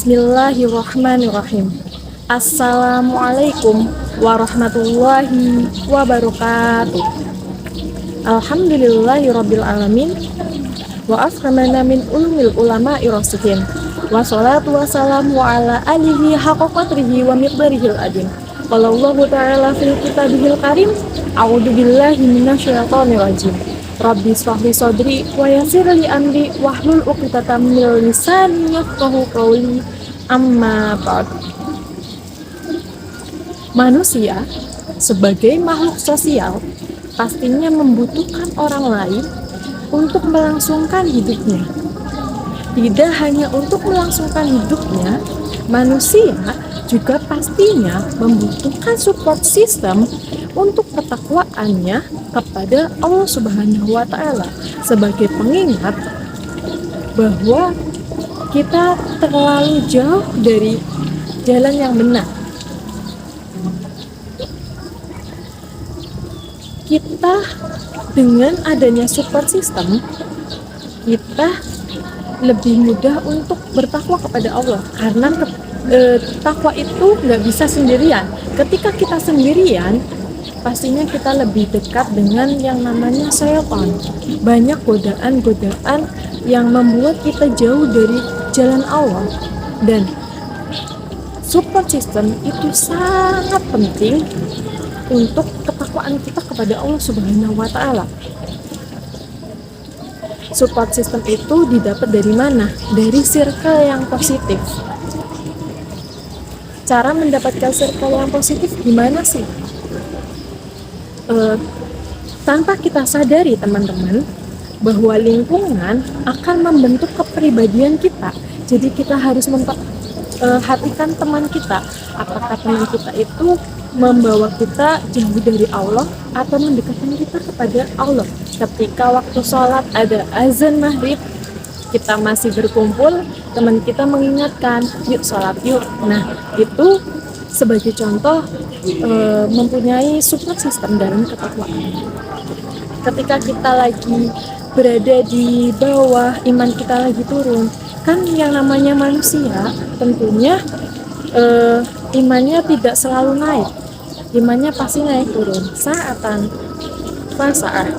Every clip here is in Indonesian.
Bismillahirrahmanirrahim. Assalamualaikum warahmatullahi wabarakatuh. Alhamdulillahirabbil alamin wa aframana min ulumil ulama'i rasikin. Wassalatu wassalamu ala alihi haqqa qadrihi wa miqdarihil adim. Qala Allahu ta'ala fil kitabihil karim, a'udzu billahi minasyaitonir rajim. Rabbi shrah li sadri wa yassir li amri wahlul 'uqdatam min lisani yafqahu qawli. Amma ba'd. Manusia sebagai makhluk sosial pastinya membutuhkan orang lain untuk melangsungkan hidupnya. Tidak hanya untuk melangsungkan hidupnya, manusia juga pastinya membutuhkan support system untuk ketakwaannya kepada Allah Subhanahu wa Ta'ala, sebagai pengingat bahwa kita terlalu jauh dari jalan yang benar. Kita dengan adanya support system, kita lebih mudah untuk bertakwa kepada Allah, karena takwa itu nggak bisa sendirian. Ketika kita sendirian, pastinya kita lebih dekat dengan yang namanya syaitan. Banyak godaan-godaan yang membuat kita jauh dari jalan Allah, dan support system itu sangat penting untuk ketakwaan kita kepada Allah Subhanahu wa Ta'ala. Support system itu didapat dari mana? Dari circle yang positif. Cara mendapatkan circle yang positif gimana sih? Tanpa kita sadari, teman-teman, bahwa lingkungan akan membentuk kepribadian kita. Jadi kita harus memperhatikan teman kita. Apakah teman kita itu membawa kita jauh dari Allah atau mendekatkan kita kepada Allah? Ketika waktu sholat ada azan maghrib, kita masih berkumpul, teman kita mengingatkan, yuk sholat yuk. Nah, itu sebagai contoh mempunyai support system dalam ketakwaan. Ketika kita lagi berada di bawah, iman kita lagi turun, kan yang namanya manusia tentunya imannya tidak selalu naik, imannya pasti naik turun, saatan pasah.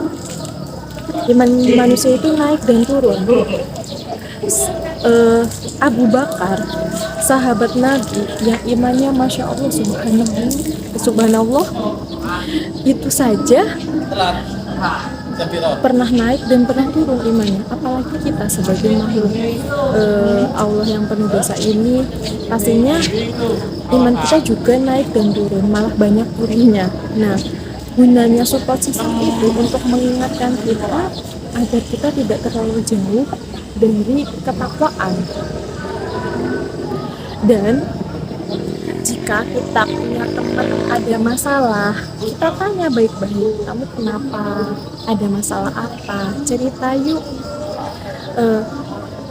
Iman manusia itu naik dan turun. Abu Bakar, sahabat Nabi yang imannya Masya Allah subhanallah, itu saja pernah naik dan pernah turun imannya. Apalagi kita sebagai makhluk Allah yang penuh dosa ini, pastinya iman kita juga naik dan turun, malah banyak turunnya. Nah, gunanya support system itu untuk mengingatkan kita agar kita tidak terlalu jauh dari ketakwaan. Dan jika kita punya teman ada masalah, kita tanya baik-baik, kamu kenapa? Ada masalah apa? Cerita yuk.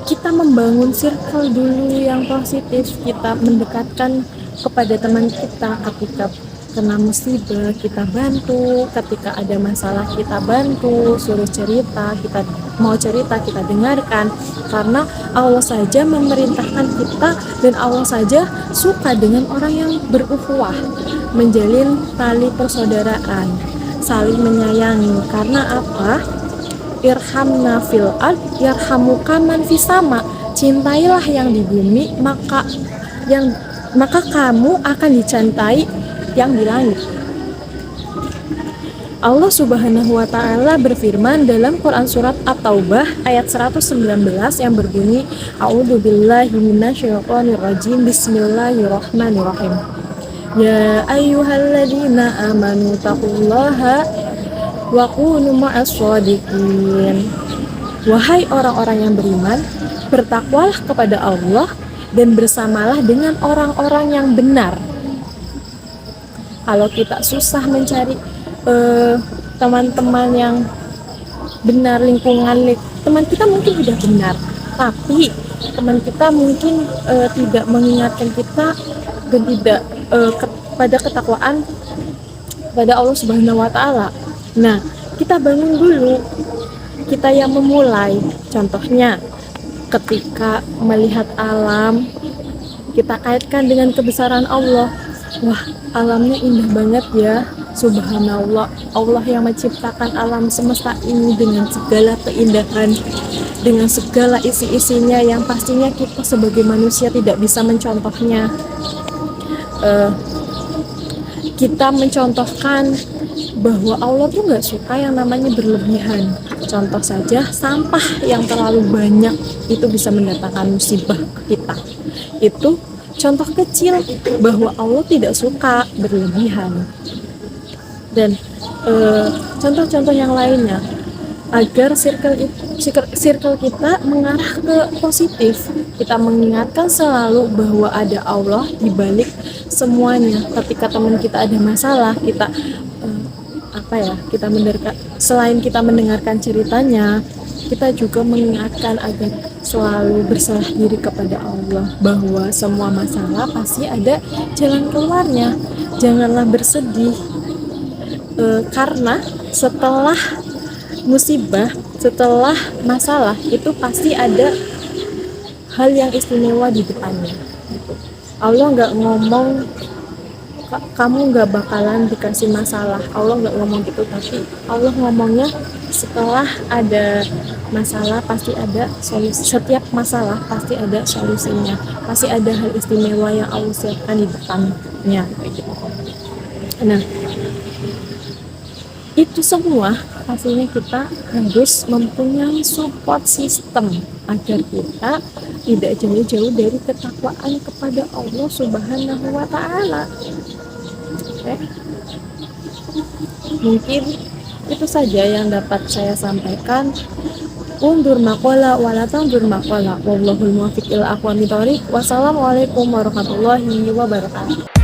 Kita membangun circle dulu yang positif, kita mendekatkan kepada teman kita. Ketika kena musibah kita bantu, ketika ada masalah kita bantu, suruh cerita, kita mau cerita kita dengarkan, karena Allah saja memerintahkan kita dan Allah saja suka dengan orang yang berukhuwah, menjalin tali persaudaraan, saling menyayangi. Karena apa? Irhamna fil ard yarhamuka man fis sama. Cintailah yang di bumi, maka kamu akan dicintai yang di langit. Allah Subhanahu wa Ta'ala berfirman dalam Quran surat At-Taubah ayat 119 yang berbunyi, A'udzu billahi minasyaitonir rajim, bismillahirrahmanirrahim. Ya ayyuhalladzina amanu taqullaha wa kunu ma'as shadiqin. Wahai orang-orang yang beriman, bertakwalah kepada Allah dan bersamalah dengan orang-orang yang benar. Kalau kita susah mencari teman-teman yang benar, lingkungan teman kita mungkin sudah benar, tapi teman kita mungkin tidak mengingatkan kita dan tidak pada ketakwaan pada Allah Subhanahu wa Ta'ala. Nah, kita bangun dulu, kita yang memulai. Contohnya ketika melihat alam kita kaitkan dengan kebesaran Allah. Wah, alamnya indah banget ya, subhanallah. Allah yang menciptakan alam semesta ini dengan segala keindahan, dengan segala isi-isinya yang pastinya kita sebagai manusia tidak bisa mencontohnya. Kita mencontohkan bahwa Allah tuh nggak suka yang namanya berlebihan. Contoh saja, sampah yang terlalu banyak itu bisa mendatangkan musibah ke kita. Itu contoh kecil bahwa Allah tidak suka berlebihan. Dan contoh-contoh yang lainnya, agar circle kita mengarah ke positif. Kita mengingatkan selalu bahwa ada Allah di balik semuanya. Ketika teman kita ada masalah, kita selain kita mendengarkan ceritanya, kita juga mengingatkan agar selalu berserah diri kepada Allah, bahwa semua masalah pasti ada jalan keluarnya. Janganlah bersedih, karena setelah musibah, setelah masalah itu pasti ada hal yang istimewa di depannya. Allah nggak ngomong kamu nggak bakalan dikasih masalah. Allah nggak ngomong gitu, tapi Allah ngomongnya setelah ada masalah pasti ada solusi. Setiap masalah pasti ada solusinya, pasti ada hal istimewa yang Allah siapkan di depannya. Nah, itu semua pastinya kita harus mempunyai support system agar kita tidak jauh-jauh dari ketakwaan kepada Allah Subhanahu wa Ta'ala. Oke. Mungkin itu saja yang dapat saya sampaikan. Undur maqala wala tandur maqala, wallahul muwaffiq ila aqwamit thoriq. Wassalamualaikum warahmatullahi wabarakatuh.